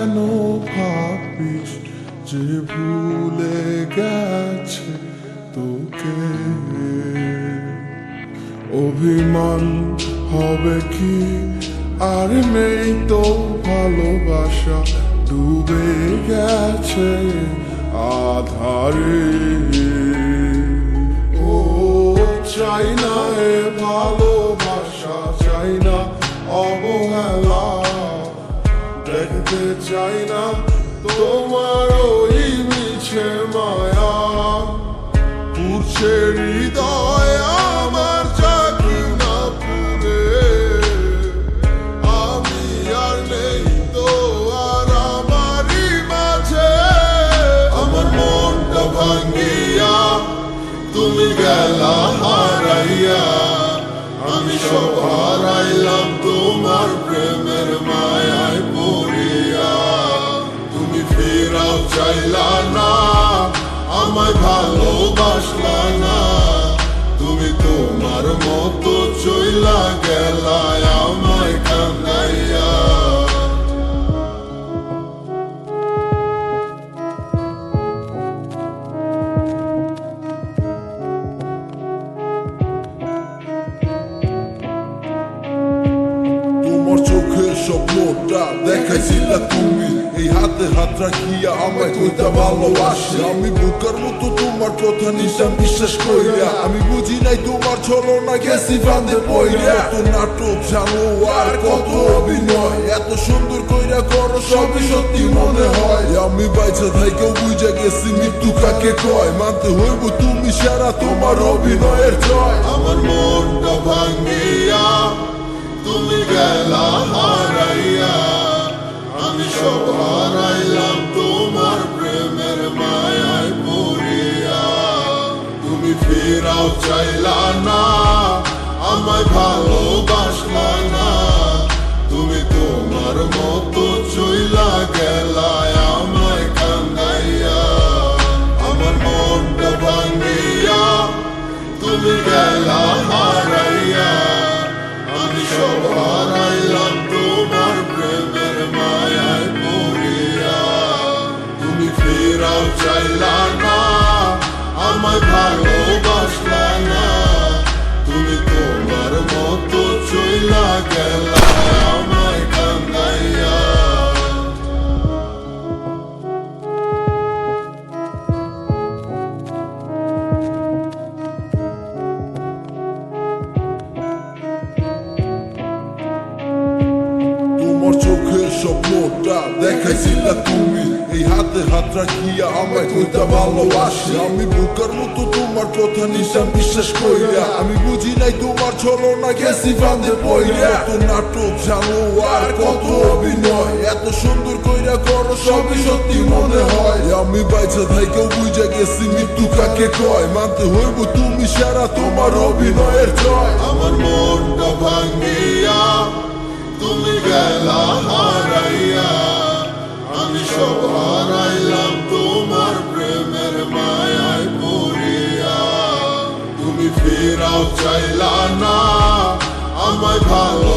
কেন ভাবিস যে ভুলে গেছে তোকে? অভিমান হবে কি, আর নেই তো ভালোবাসা, ডুবে গেছে আধারে। ও চাই না এ ভালোবাসা, চাই না অবহেলা, দেখতে চাই না তোমার ওই মিছে মায়া। পুরছে হৃদয় আমার চাকি না পুরে, আমি আর নেই তো আর আমারই মাঝে। আমার মনটা ভাঙ্গিয়া তুমি গেলা হারাইয়া, আমি সব হারাইলাম তোমার প্রেমের মায়ায় পড়িয়া। তুমি ফেরাও চাইলা না, আমায় ভালোবাসলা না, তুমি তোমার মতো চইলা গেলা আমায় কান্দাইয়া। তোমার চোখের স্বপ্নটা দেখাইছিলা তুমি, এই হাতে হাত রাখিয়া আমায় কইতা ভালোবাসি। আমি বুকার মতো তোমার কথা নিশান বিশ্বাস কইরা, আমি বুঝি নাই তোমার ছলনা গেছি ফাঁদে পইরা। কত নাটক জানো আর কত অভিনয়, এত সুন্দর কইরা করো সবই সত্যি মনে হয়। আমি বাইচা থাইকেও বুঝা গেছি মৃত্যু কাকে কয়, মানতে হইব তুমি সারা তোমার অভিনয়ের জয়। আমার মনটা ভাঙ্গিয়া তুমি গেলা হারাইয়া, আমি সব হারাইলাম তোমার প্রেমের মায়ায় পড়িয়া। তুমি ফেরাও চাইলা না, আমায় ভালোবাসলা না, তুমি তোমার মতো চইলা গেলা আমায় কান্দাইয়া। আমার মনটা ভাঙ্গিয়া তুমি গেলা হারাইয়া, আমি সব হারাইলাম তোমার প্রেমের মায়ায় পড়িয়া। তুমি ফেরাও চাইলা না, আমায় ভালোবাসলা না, তুমি তোমার মতো চইলা গেলা আমায় কান্দাইয়া। তোমার চোখের স্বপ্নটা দেখাইছিলা তুমি, এই হাতে হাত রাখিয়া আমায় কইতা ভালোবাসি। আমি বুকার মতো তোমার কথা নিশান বিশ্বাস কইরা, আমি বুঝি নাই তোমার ছলনা গেছি ফাঁদে পইরা। কত নাটক জানো আর কত অভিনয়, এত সুন্দর কইরা করো সবই সত্যি মনে হয়। আমি বাইচা থাইকেও বুঝা গেছি মৃত্যু কাকে কয়, মানতে হইব তুমি সারা তোমার অভিনয়ের জয়। আমার মনটা ভাঙ্গিয়া তুমি গেলা হারাইয়া, আমি সব হারাইলাম তোমার প্রেমের মায়ায় পড়িয়া। তুমি ফেরাও চাইলা না, আমায় ভালো